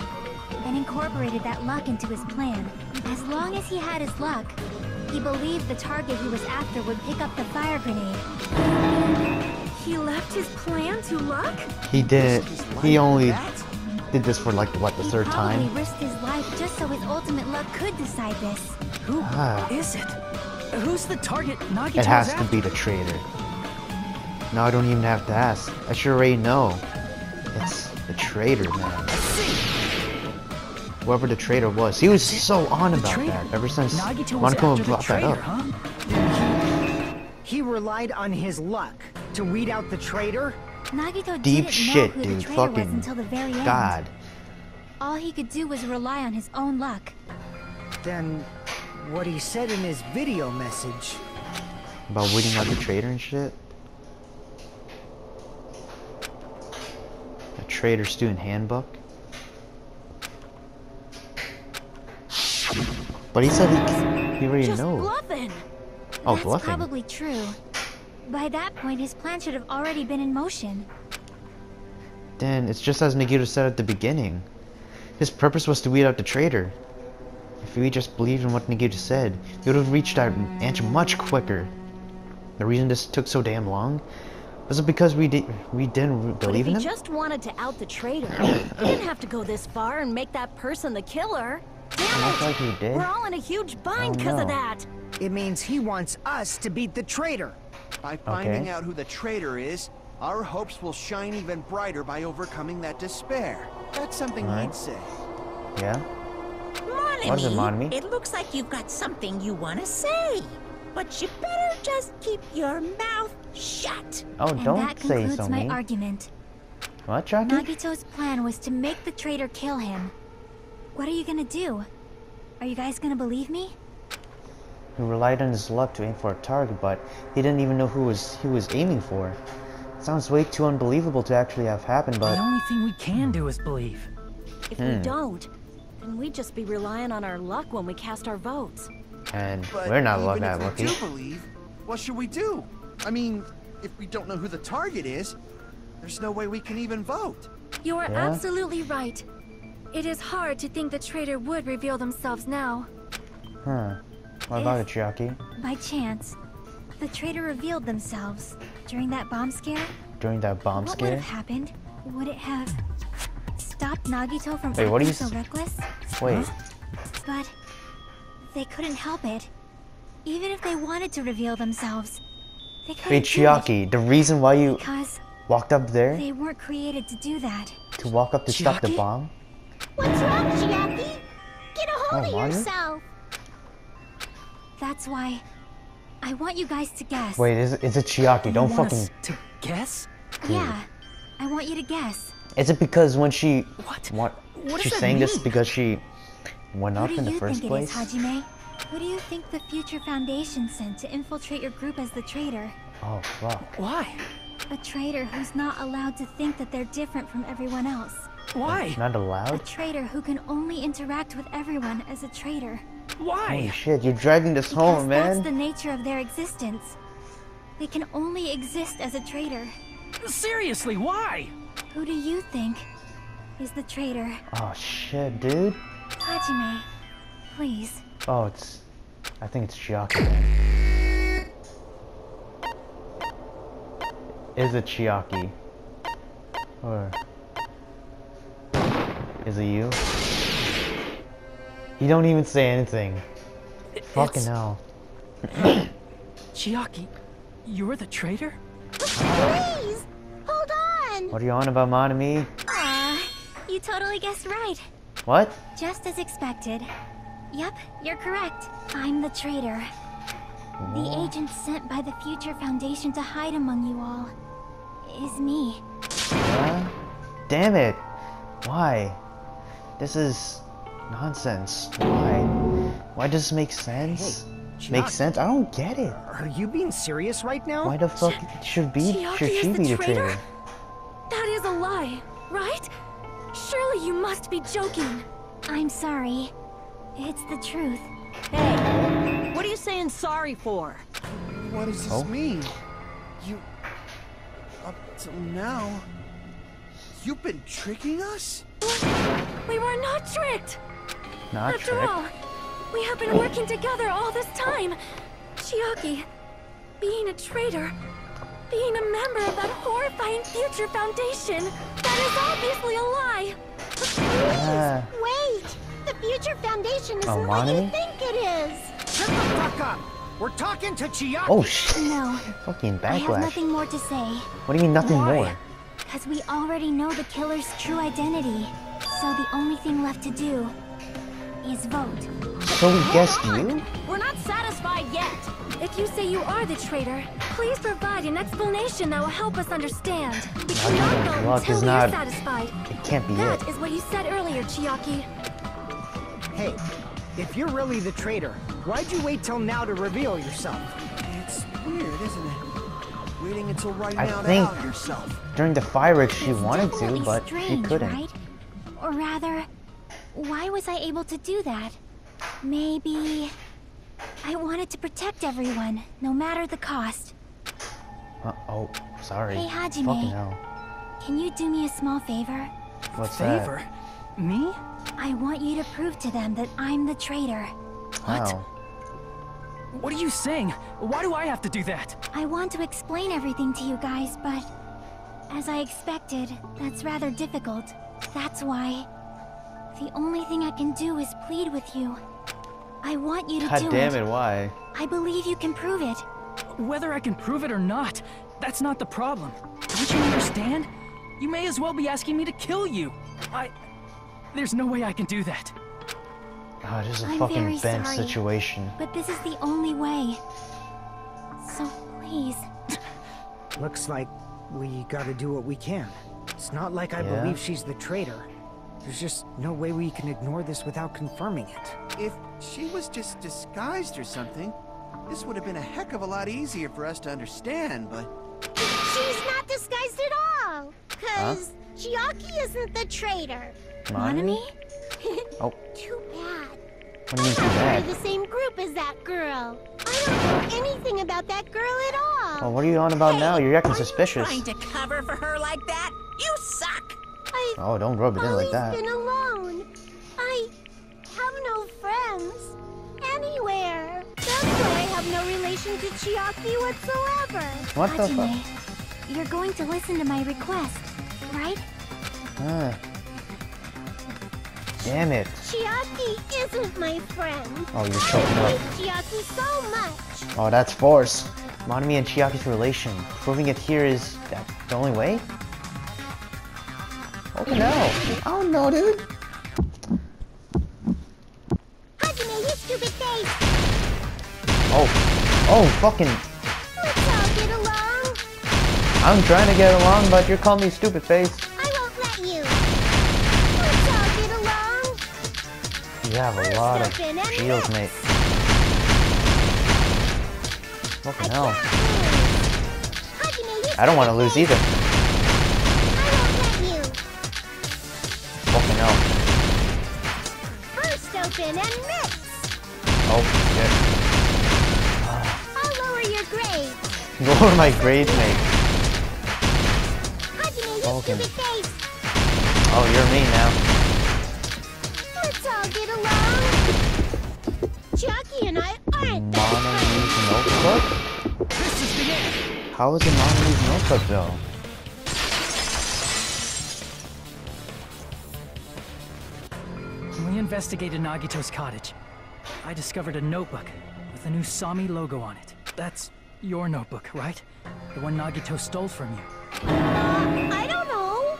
and incorporated that luck into his plan. As long as he had his luck, he believed the target he was after would pick up the fire grenade. He left his plan to luck? He didn't. His He life only like that? did this for like what, the He third probably time? risked his life just so his ultimate luck could decide this. Who Ah. is it? Who's the target Nagito It has is to after? be the traitor. No, I don't even have to ask. I should already know. It's the traitor, man. Whoever the traitor was, he was so on The about traitor. that ever since Nagito was Monokuma after the brought that traitor, up. huh? He relied on his luck to weed out the traitor? Nagito Deep didn't shit, know who dude. the traitor was Fucking until the very end. God. All he could do was rely on his own luck. Then, what he said in his video message. About weeding out the traitor and shit. The traitor student handbook. But he said he already Just knows. bluffing. Oh, That's bluffing. probably true. By that point, his plan should have already been in motion. Then it's just as Nagito said at the beginning. His purpose was to weed out the traitor. If we just believed in what Nagito said, he would have reached our answer much quicker. The reason this took so damn long was it because we didn't But if believe he in him? just wanted to out the traitor, he didn't have to go this far and make that person the killer. Damn Looks it! like he did. We're all in a huge bind Oh, because no. of that. It means he wants us to beat the traitor. By finding Okay. out who the traitor is, our hopes will shine even brighter by overcoming that despair. That's something Alright. he'd say. Yeah. Monami, What is it, Monami? it looks like you've got something you want to say. But you better just keep your mouth shut. Oh, And don't that say concludes so, my me. argument. What, Jackie? Nagito's plan was to make the traitor kill him. What are you gonna do? Are you guys gonna believe me? He relied on his luck to aim for a target, but he didn't even know who he was aiming for. Sounds way too unbelievable to actually have happened, but The only thing we can do is believe. If we don't, then we'd just be relying on our luck when we cast our votes. and But we're not even that if lucky. we do believe, what should we do? I mean, if we don't know who the target is, there's no way we can even vote. You are Yeah? absolutely right. It is hard to think the traitor would reveal themselves now. Huh. What about it, Jackie? By chance, the traitor revealed themselves during that bomb scare. During that bomb What would scare? have happened? Would it have stopped Nagito from Wait, what acting do you so reckless? Wait. But they couldn't help it. Even if they wanted to reveal themselves, they couldn't Wait, do it Chiaki, the reason why you because walked up there they weren't created to do that. to walk up to stop the Chiaki? bomb? What's wrong, Chiaki? Get a hold of Manu? yourself. That's why I want you guys to guess. Wait, is it Chiaki? Don't You want fucking. us to guess? Yeah, I want you to guess. Is it because when she What? what What she's does that saying this mean? because she went Who up do in the you first think it is, place? Hajime? Who do you think the Future Foundation sent to infiltrate your group as the traitor? Oh fuck. Why? A traitor who's not allowed to think that they're different from everyone else. Why? Not A allowed? traitor who can only interact with everyone as a traitor. Holy Why? shit, you're dragging this Because home, that's man. the nature of their existence. They can only exist as a traitor. Seriously, why? Who do you think is the traitor? Oh shit, dude. Hajime, please. Oh, I think it's Chiaki. Then. Is it Chiaki? Or is it you? You don't even say anything. Fucking hell. Chiaki, you're the traitor? Please, hold on. What are you on about, Manami? You totally guessed right. What? Just as expected. Yep, you're correct. I'm the traitor. The agent sent by the Future Foundation to hide among you all is me. Huh? Damn it. Why? This is nonsense. Why? Why does this make sense? Hey, Make Chiaki. sense? I don't get it. Are you being serious right now? Why the fuck should Chiaki she is be the the traitor? traitor? That is a lie, right? Surely you must be joking. I'm sorry. It's the truth. Hey, what are you saying sorry for? What does this Oh. mean? You... Up till now... You've been tricking us? We were not tricked. Not After trick. all, we have been working together all this time. Chiaki, being a traitor, being a member of that horrifying Future Foundation, that is obviously a lie. Ah, Wait, the Future Foundation isn't Oh, what you Manu? think it is. Shut the fuck up! We're talking to Chiaki! oh shit. No, Fucking I have backlash. nothing more to say. What do you mean nothing Why? more? Because we already know the killer's true identity. So the only thing left to do is vote. So we guessed you? We're not satisfied yet. If you say you are the traitor, please provide an explanation that will help us understand. We cannot know luck until is we are not- satisfied. It can't be it. That is what you said earlier, Chiaki. Hey, if you're really the traitor, why'd you wait till now to reveal yourself? It's weird, isn't it? Waiting until right I now to think- out yourself. During the fireworks she It's wanted to, definitely but strange, she couldn't. right? Or rather, why was I able to do that? Maybe I wanted to protect everyone, no matter the cost. Oh, sorry. Hey, Hajime. Fucking hell. Can you do me a small favor? What's Favor? Me? I want you to prove to them that I'm the traitor. that? What? How? What are you saying? Why do I have to do that? I want to explain everything to you guys, but as I expected, that's rather difficult. That's why the only thing I can do is plead with you. I want you to God do damn it, why? I believe you can prove it. Whether I can prove it or not, that's not the problem. Don't you understand? You may as well be asking me to kill you. There's no way I can do that. Oh, this is a I'm fucking very bent sorry. situation. But this is the only way. So please. Looks like we gotta do what we can. It's not like I Yeah? believe she's the traitor. There's just no way we can ignore this without confirming it. If she was just disguised or something, this would have been a heck of a lot easier for us to understand, but... She's not disguised at all. Cause Chiaki isn't the traitor. Manami? Oh. Too bad. What do you mean too I'm part bad? of the same group as that girl. I don't know anything about that girl at all. Oh, what are you on about now? You're acting Are you suspicious. trying to cover for her like that? You suck! I've Oh, don't rub it in like always that. been alone. I have no friends anywhere. That's why I have no relation to Chiaki whatsoever. What the fuck? Hajime, you're going to listen to my request, right? Damn it. Chiaki isn't my friend. Oh, you're I choking up. hate Chiaki so much. Oh, that's force. Monami and Chiaki's relation. Proving it here is that the only way? Oh no. Oh no, dude. Hajime, you stupid face. Oh, fucking. Let's all get along. I'm trying to get along, but you're calling me stupid face. I won't let you. Let's all get along. You have a lot of Step in and shields, mate. Fucking hell. Hajime, you I don't want to lose either. I won't let you. Fucking hell. First open and mix. Oh, shit. I'll lower your grade. Lower my grades, mate. Hajime, you Okay. stupid face. Oh, you're me now. Let's all get along. Chiaki and I aren't that Monami's notebook? This is the end. How is it Monami's notebook, though? When we investigated Nagito's cottage, I discovered a notebook with a new Sami logo on it. That's your notebook, right? The one Nagito stole from you. I don't know.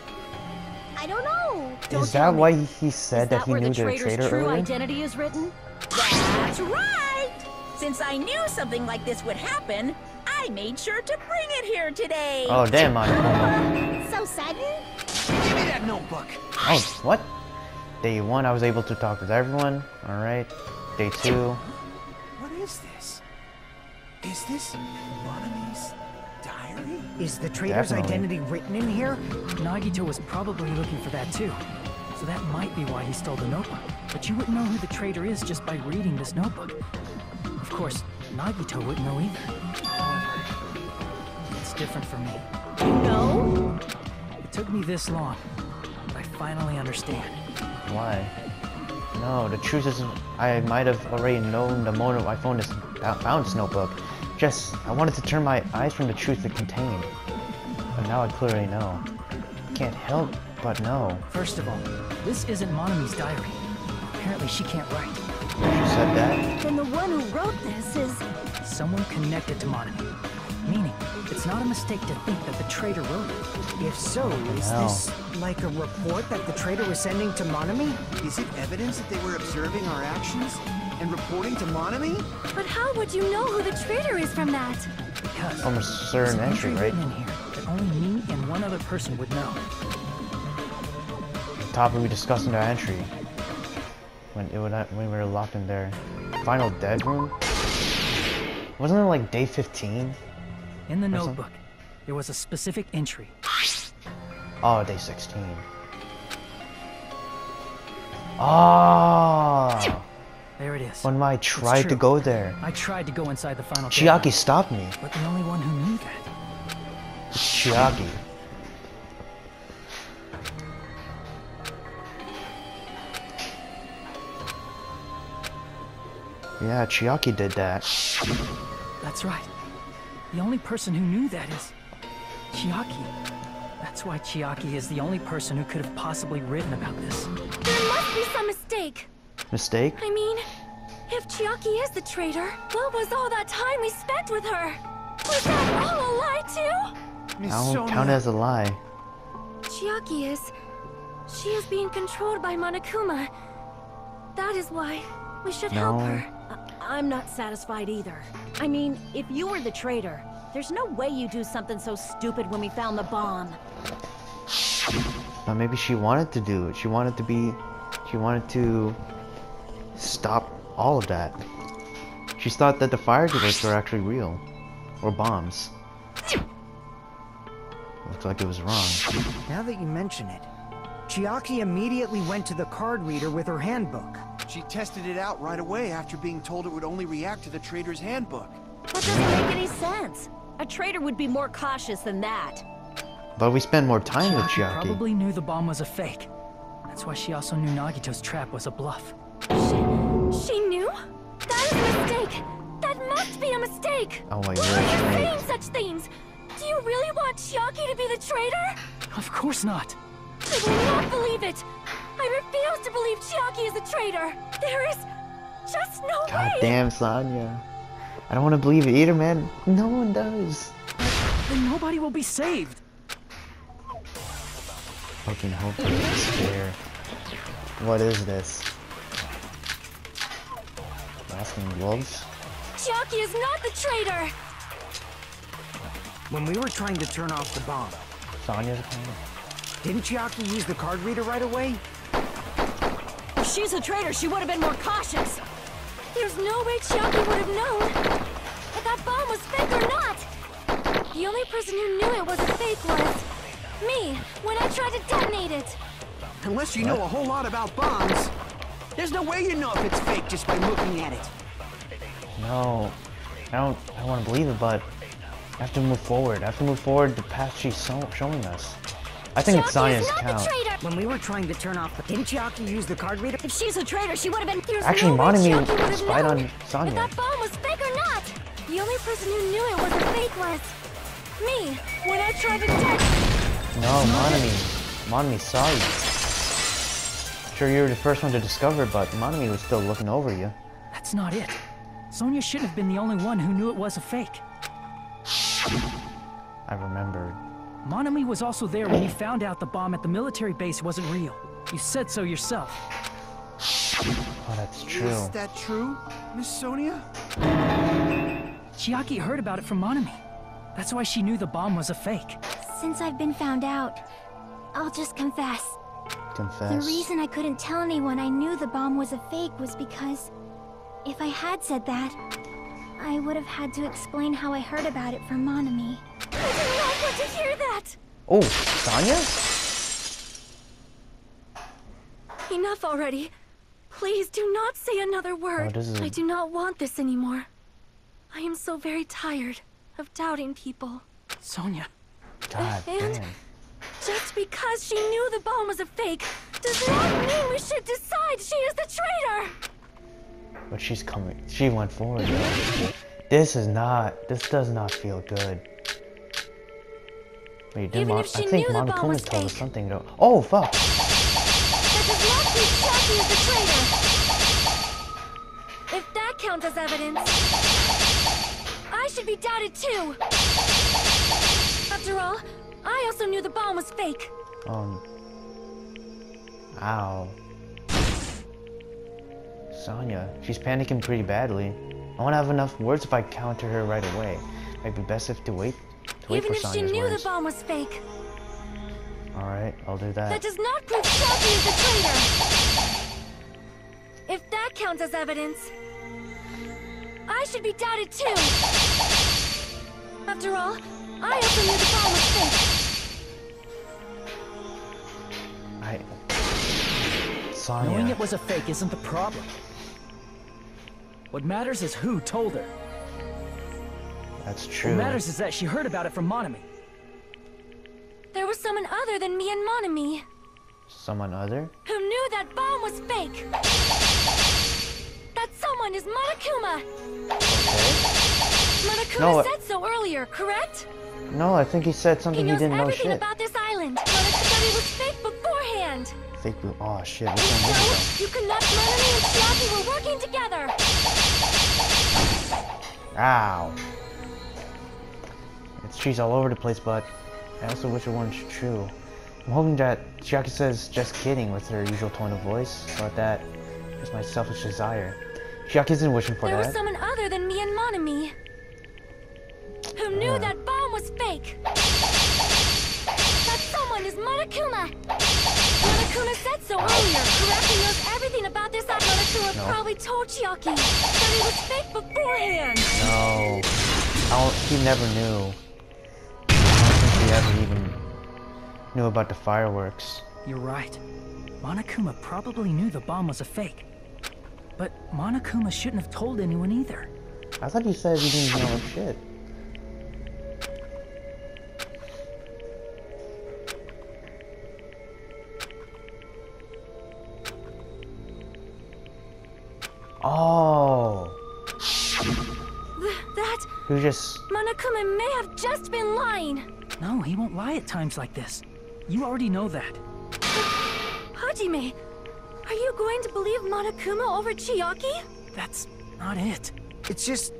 I don't know. Is that why he said that he where knew the the traitor's traitor true earlier? identity is written? That's right! Since I knew something like this would happen, I made sure to bring it here today. Oh, damn, Monokuma. So sudden? Give me that notebook. Oh, what? Day 1, I was able to talk with everyone. Alright. Day 2. What is this? Is this Monami's diary? Is the traitor's Definitely. identity written in here? Nagito was probably looking for that too. So that might be why he stole the notebook. But you wouldn't know who the traitor is just by reading this notebook. Of course, Nagito wouldn't know either. However, it's different for me. No? It took me this long, but I finally understand. Why? No, the truth is, I might have already known the moment I found this notebook. Just, I wanted to turn my eyes from the truth it contained. But now I clearly know. Can't help but know. First of all, this isn't Monami's diary. Apparently she can't write. She said that? Then the one who wrote this is... Someone connected to Monami. Meaning, it's not a mistake to think that the traitor wrote it. If so, is hell. this like a report that the traitor was sending to Monami? Is it evidence that they were observing our actions and reporting to Monami? But how would you know who the traitor is from that? Because From a there's certain an entry, right? written in here that only me and one other person would know. The topic we discussed in our entry. When we were locked in their final dead room. Wasn't it like day 15? In the Or some- notebook, there was a specific entry. Oh, day 16. Ah! There it is. When I tried to true. go there. I tried to go inside the final Chiaki dead stopped me. room, but the only one who knew that. Chiaki. Yeah, Chiaki did that. That's right. The only person who knew that is Chiaki. That's why Chiaki is the only person who could have possibly written about this. There must be some mistake. Mistake? I mean, if Chiaki is the traitor, what was all that time we spent with her? Was that all a lie too? Miss I won't Sonia. count it as a lie. Chiaki is... She is being controlled by Monokuma. That is why we should help No. her. I'm not satisfied either. I mean, if you were the traitor, there's no way you'd do something so stupid when we found the bomb. But maybe she wanted to do it. She wanted to stop all of that. She thought that the fire exits were actually real. Or bombs. Looks like it was wrong. Now that you mention it, Chiaki immediately went to the card reader with her handbook. She tested it out right away after being told it would only react to the traitor's handbook. That doesn't make any sense. A traitor would be more cautious than that. But we spent more time with Chiaki Chiaki. probably knew the bomb was a fake. That's why she also knew Nagito's trap was a bluff. She knew? That is a mistake. That must be a mistake. Oh my Why are you gosh, saying mate. such things? Do you really want Chiaki to be the traitor? Of course not. I will not believe it. I refuse to believe Chiaki is a traitor! There is just no way! God damn, Sonya. I don't want to believe it either, man. No one does. Then nobody will be saved. Fucking hope for this here. What is this? Asking wolves? Chiaki is not the traitor! When we were trying to turn off the bomb, Sonya's a plan. didn't Chiaki use the card reader right away? If she's a traitor, she would have been more cautious. There's no way Chiaki would have known if that bomb was fake or not! The only person who knew it was fake was me, when I tried to detonate it! Unless you know a whole lot about bombs, there's no way you know if it's fake just by looking at it. No. I don't want to believe it, but I have to move forward. I have to move forward the path she's showing us. I think it's Chiaki is Sonya's not count. the traitor! When we were trying to turn off the... Didn't Chiaki use the card reader? If she's a traitor, she would have been... There's Actually, no way Monami Chiaki would have spied known on Sonya. if that bomb was fake or not! The only person who knew it was a fake was me, when I tried to detonate. No, Monami saw you. Sure, you were the first one to discover it, but Monami was still looking over you. That's not it. Sonya shouldn't have been the only one who knew it was a fake. I remembered. Monami was also there when you found out the bomb at the military base wasn't real. You said so yourself. Oh, that's true. Is that true, Miss Sonia? Chiaki heard about it from Monami. That's why she knew the bomb was a fake. Since I've been found out, I'll just confess. Confess. The reason I couldn't tell anyone I knew the bomb was a fake was because if I had said that, I would have had to explain how I heard about it from Monami. I did not want to hear that! Oh, Sonya? Enough already. Please do not say another word. this is a- I do not want this anymore. I am so very tired of doubting people. Sonya. God And damn. just because she knew the bomb was a fake does not mean we should decide she is the traitor! But she's coming. She went forward, though. This does not feel good. Wait, Even I if she think knew the bomb Monokuma was told us fake. something, though. Oh, fuck! That does not prove Chiaki is the traitor! If that counts as evidence, I should be doubted too! After all, I also knew the bomb was fake. Ow. Sonya, she's panicking pretty badly. I won't have enough words if I counter her right away. Might be best if to wait Even for if she Sonya's knew words. the bomb was fake, Alright, I'll do that that. does not prove Chiaki is the traitor! If that counts as evidence, I should be doubted too! After all, I also knew the bomb was fake! Sonya. Knowing it was a fake isn't the problem. What matters is who told her. That's true. What matters is that she heard about it from Monami. There was someone other than me and Monami Someone other? who knew that bomb was fake! That someone is Monokuma! Monokuma No, said so earlier, correct? No, I think he said He something he knows didn't know everything shit. about this island. Monokuma said it was fake beforehand. Fake blue. Oh shit, which one is it So, you connect Monami and Chiaki were working together! though? Ow. She's all over the place, but I also wish it weren't true. I'm hoping that Chiaki says just kidding with her usual tone of voice, but that is my selfish desire. Chiaki isn't wishing for There was that. someone other than me and Monami who knew Yeah. that bomb was fake. That someone is Monokuma. Monokuma said so earlier, correct? He knows everything about this island. Monokuma No. probably told Chiaki that it was fake beforehand. No. He never knew. I don't think he ever even knew about the fireworks. You're right. Monokuma probably knew the bomb was a fake. But Monokuma shouldn't have told anyone either. I thought he said he didn't know shit. Oh. That He just... Monokuma may have just been lying. No, he won't lie at times like this. You already know that. Hajime, Are you going to believe Monokuma over Chiaki? That's not it. It's just,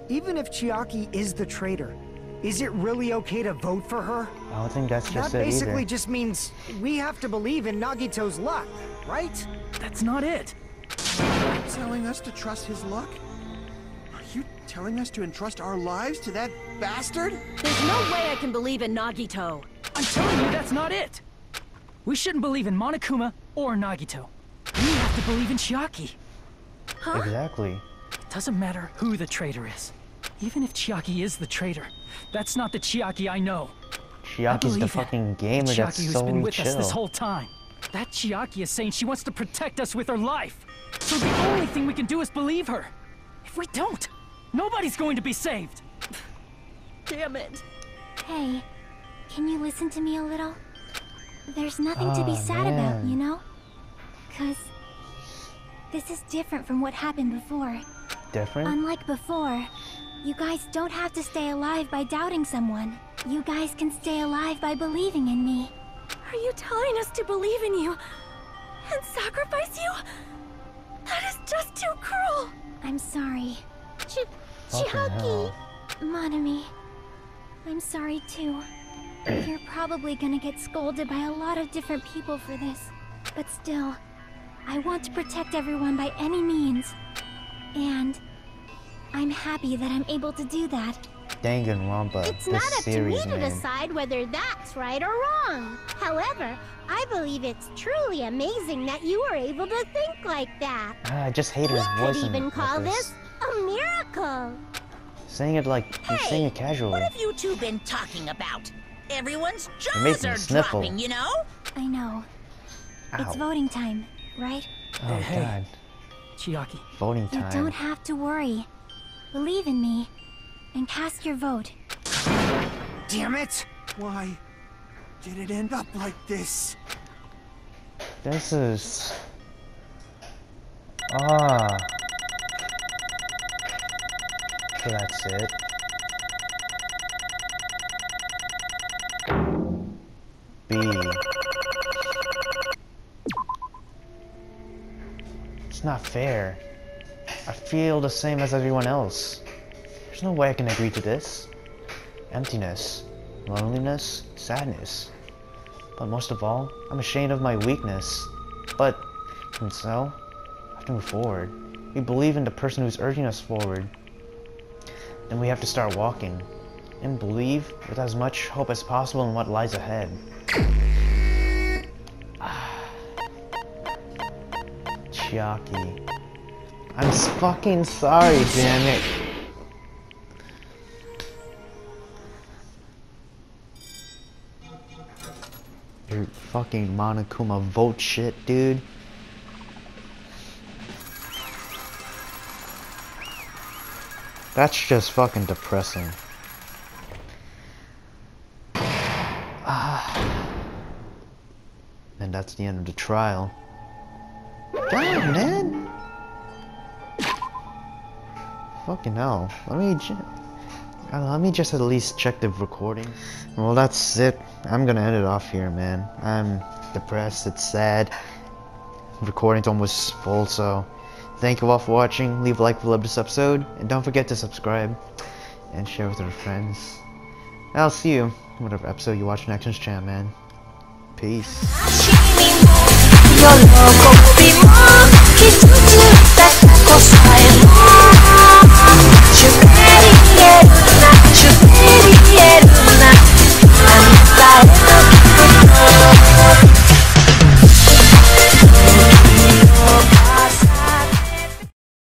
even if Chiaki is the traitor, is it really okay to vote for her? I don't think that's just That it basically either. just means we have to believe in Nagito's luck, right? That's not it. Telling us to trust his luck? Are you telling us to entrust our lives to that bastard? There's no way I can believe in Nagito. I'm telling you, that's not it. We shouldn't believe in Monokuma or Nagito. We have to believe in Chiaki. Exactly. It doesn't matter who the traitor is. Even if Chiaki is the traitor, that's not the Chiaki I know. Chiaki's the fucking gamer Chiaki that's who's so been with chill. us this whole time. That Chiaki is saying she wants to protect us with her life. So the only thing we can do is believe her. If we don't, nobody's going to be saved. Damn it. Hey, can you listen to me a little? There's nothing to be sad about, you know? 'Cause this is different from what happened before. Different? Unlike before, you guys don't have to stay alive by doubting someone. You guys can stay alive by believing in me. Are you telling us to believe in you and sacrifice you? That is just too cruel. I'm sorry. Fucking hell. Monami, I'm sorry too. You're probably gonna get scolded by a lot of different people for this. But still, I want to protect everyone by any means. And I'm happy that I'm able to do that. Danganronpa, It's this not up to me series, to man. decide whether that's right or wrong. However, I believe it's truly amazing that you were able to think like that. I just hate his We voice. could even like call this. this a miracle. Saying it like he's saying it casually. What have you two been talking about? Everyone's makes jaws me are sniffle. dropping, you know? I know. It's Ow. voting time, right? Oh Hey. god. Chiaki, Voting You time. don't have to worry. Believe in me and cast your vote. Damn it! Why did it end up like this? This is... So that's it. B. It's not fair. I feel the same as everyone else. There's no way I can agree to this. Emptiness, loneliness, sadness. But most of all, I'm ashamed of my weakness. But, even so, I have to move forward. We believe in the person who's urging us forward. Then we have to start walking. And believe with as much hope as possible in what lies ahead. Chiaki. I'm fucking sorry, damn it. Your fucking Monokuma vote shit, dude. That's just fucking depressing. And that's the end of the trial. Damn, man! Fucking hell. Let me just at least check the recording. Well, that's it. I'm gonna end it off here, man. I'm depressed. It's sad. Recording's almost full, so thank you all for watching. Leave a like if you loved this episode, and don't forget to subscribe and share with your friends. I'll see you in whatever episode you watch next on this channel, man. Peace.